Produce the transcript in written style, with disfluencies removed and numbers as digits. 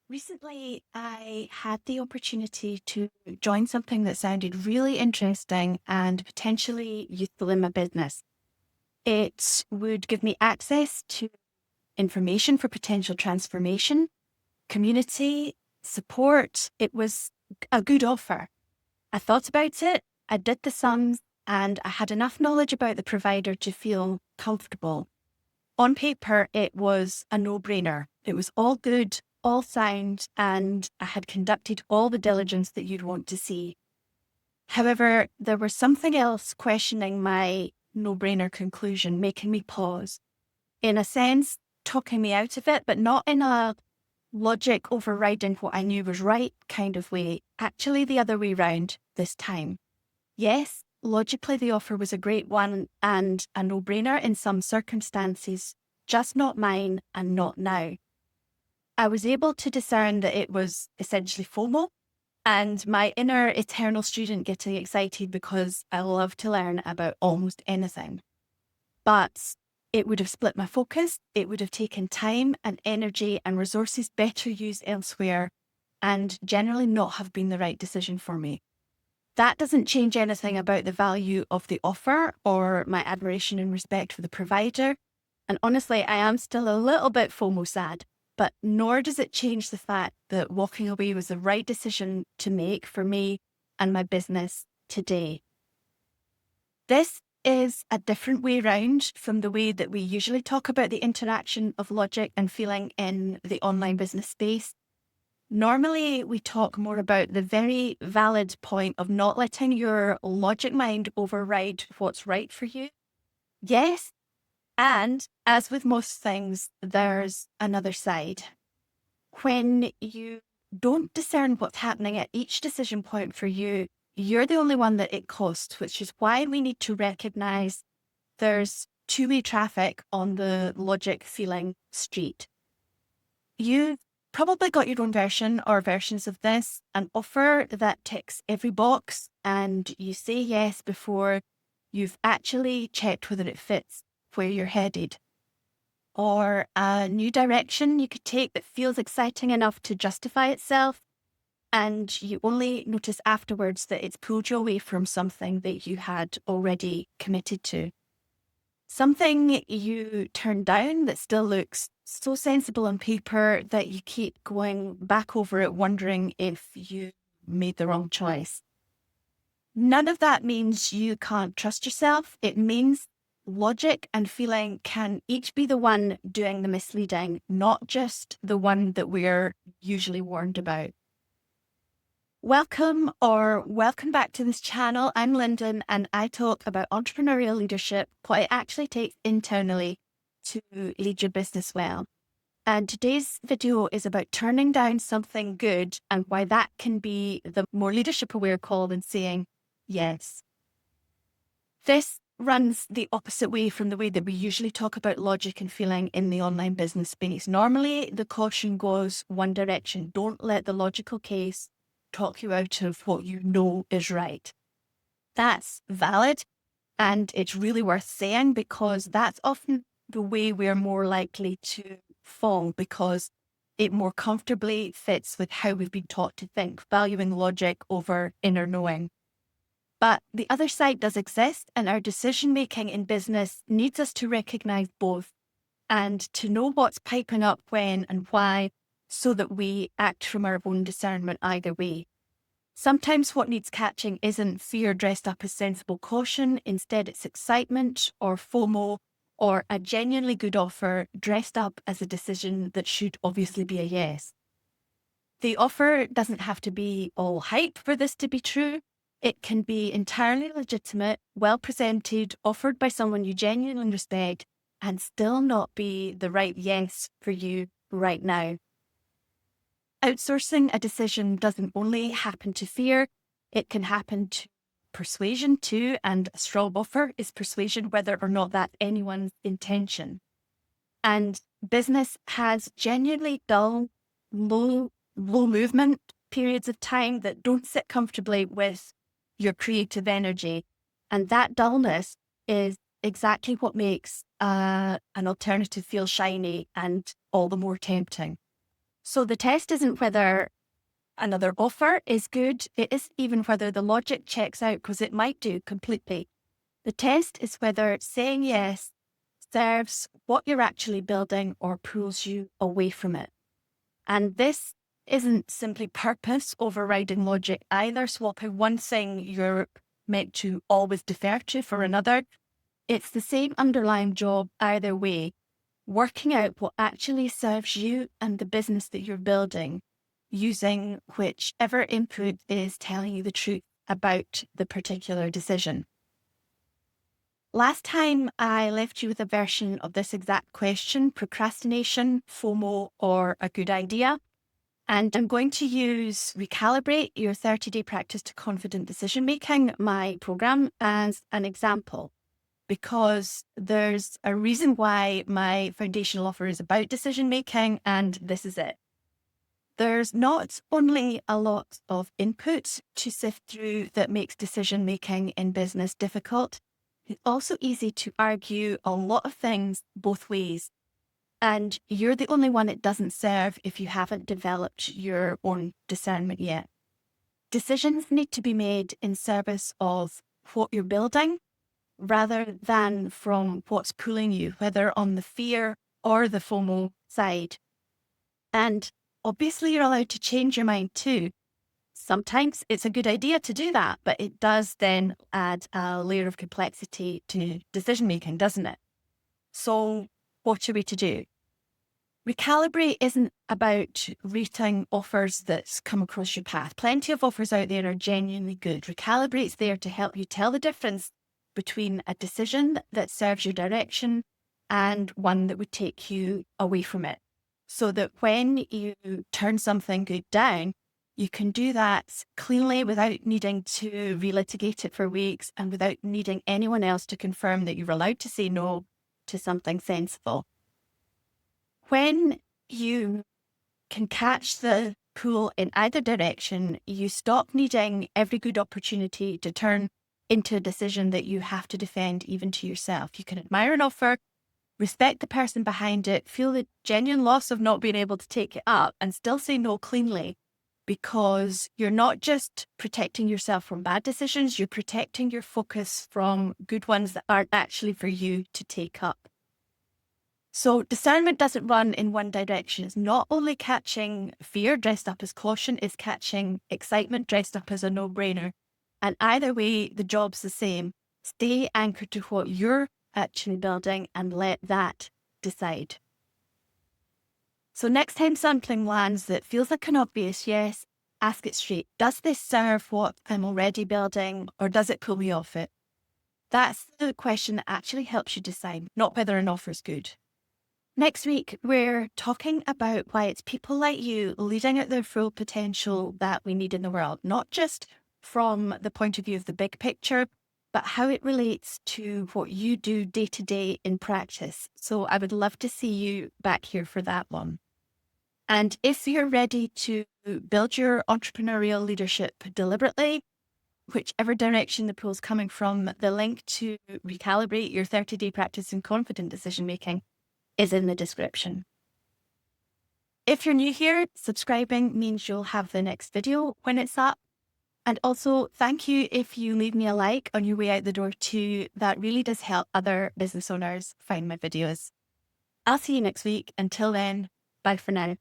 Recently, I had the opportunity to join something that sounded really interesting and potentially useful in my business. It would give me access to information for potential transformation, community, support. It was a good offer. I thought about it, I did the sums, and I had enough knowledge about the provider to feel comfortable. On paper, it was a no-brainer. It was all good, all sound, and I had conducted all the diligence that you'd want to see. However, there was something else questioning my no-brainer conclusion, making me pause. In a sense, talking me out of it, but not in a logic overriding what I knew was right kind of way. Actually, the other way round this time. Yes, logically, the offer was a great one and a no-brainer in some circumstances, just not mine and not now. I was able to discern that it was essentially FOMO and my inner eternal student getting excited because I love to learn about almost anything. But it would have split my focus, it would have taken time and energy and resources better used elsewhere, and generally not have been the right decision for me. That doesn't change anything about the value of the offer or my admiration and respect for the provider. And honestly, I am still a little bit FOMO sad, but nor does it change the fact that walking away was the right decision to make for me and my business today. This is a different way round from the way that we usually talk about the interaction of logic and feeling in the online business space. Normally, we talk more about the very valid point of not letting your logic mind override what's right for you. Yes, and as with most things, there's another side. When you don't discern what's happening at each decision point for you, you're the only one that it costs, which is why we need to recognize there's two-way traffic on the logic feeling street. You've probably got your own version or versions of this, an offer that ticks every box, and you say yes before you've actually checked whether it fits where you're headed. Or a new direction you could take that feels exciting enough to justify itself, and you only notice afterwards that it's pulled you away from something that you had already committed to. Something you turn down that still looks so sensible on paper that you keep going back over it, wondering if you made the wrong choice. None of that means you can't trust yourself. It means logic and feeling can each be the one doing the misleading, not just the one that we're usually warned about. Welcome back to this channel. I'm Lyndon and I talk about entrepreneurial leadership, what it actually takes internally to lead your business well. And today's video is about turning down something good and why that can be the more leadership aware call than saying yes. This runs the opposite way from the way that we usually talk about logic and feeling in the online business space. Normally, the caution goes one direction. Don't let the logical case talk you out of what you know is right. That's valid, and it's really worth saying because that's often the way we're more likely to fall because it more comfortably fits with how we've been taught to think, valuing logic over inner knowing. But the other side does exist, and our decision-making in business needs us to recognize both and to know what's piping up when and why so that we act from our own discernment either way. Sometimes what needs catching isn't fear dressed up as sensible caution. Instead, it's excitement or FOMO or a genuinely good offer dressed up as a decision that should obviously be a yes. The offer doesn't have to be all hype for this to be true. It can be entirely legitimate, well presented, offered by someone you genuinely respect, and still not be the right yes for you right now. Outsourcing a decision doesn't only happen to fear, it can happen to persuasion too, and a strong offer is persuasion whether or not that's anyone's intention. And business has genuinely dull, low movement periods of time that don't sit comfortably with your creative energy. And that dullness is exactly what makes an alternative feel shiny and all the more tempting. So the test isn't whether another offer is good. It isn't even whether the logic checks out, because it might do completely. The test is whether saying yes serves what you're actually building or pulls you away from it. And this isn't simply purpose overriding logic either, swapping one thing you're meant to always defer to for another. It's the same underlying job either way, working out what actually serves you and the business that you're building, using whichever input is telling you the truth about the particular decision. Last time I left you with a version of this exact question: procrastination, FOMO, or a good idea. And I'm going to use Recalibrate Your 30-Day Practice to Confident Decision Making, my program, as an example, because there's a reason why my foundational offer is about decision making, and this is it. There's not only a lot of input to sift through that makes decision making in business difficult, it's also easy to argue a lot of things both ways. And you're the only one it doesn't serve if you haven't developed your own discernment yet. Decisions need to be made in service of what you're building rather than from what's pulling you, whether on the fear or the FOMO side. And obviously, you're allowed to change your mind too. Sometimes it's a good idea to do that, but it does then add a layer of complexity to decision making, doesn't it? So what are we to do? Recalibrate isn't about rating offers that's come across your path. Plenty of offers out there are genuinely good. Recalibrate's there to help you tell the difference between a decision that serves your direction and one that would take you away from it, so that when you turn something good down, you can do that cleanly without needing to relitigate it for weeks and without needing anyone else to confirm that you're allowed to say no to something sensible. When you can catch the pull in either direction, you stop needing every good opportunity to turn into a decision that you have to defend even to yourself. You can admire an offer, respect the person behind it, feel the genuine loss of not being able to take it up, and still say no cleanly, because you're not just protecting yourself from bad decisions, you're protecting your focus from good ones that aren't actually for you to take up. So discernment doesn't run in one direction. It's not only catching fear dressed up as caution, it's catching excitement dressed up as a no-brainer. And either way, the job's the same. Stay anchored to what you're actually building and let that decide. So next time something lands that feels like an obvious yes, ask it straight. Does this serve what I'm already building, or does it pull me off it? That's the question that actually helps you decide, not whether an offer's good. Next week, we're talking about why it's people like you leading at their full potential that we need in the world, not just from the point of view of the big picture, but how it relates to what you do day to day in practice. So I would love to see you back here for that one. And if you're ready to build your entrepreneurial leadership deliberately, whichever direction the pull's coming from, the link to Recalibrate Your 30-Day Practice in Confident Decision Making is in the description. If you're new here, subscribing means you'll have the next video when it's up. And also, thank you if you leave me a like on your way out the door too. That really does help other business owners find my videos. I'll see you next week. Until then, bye for now.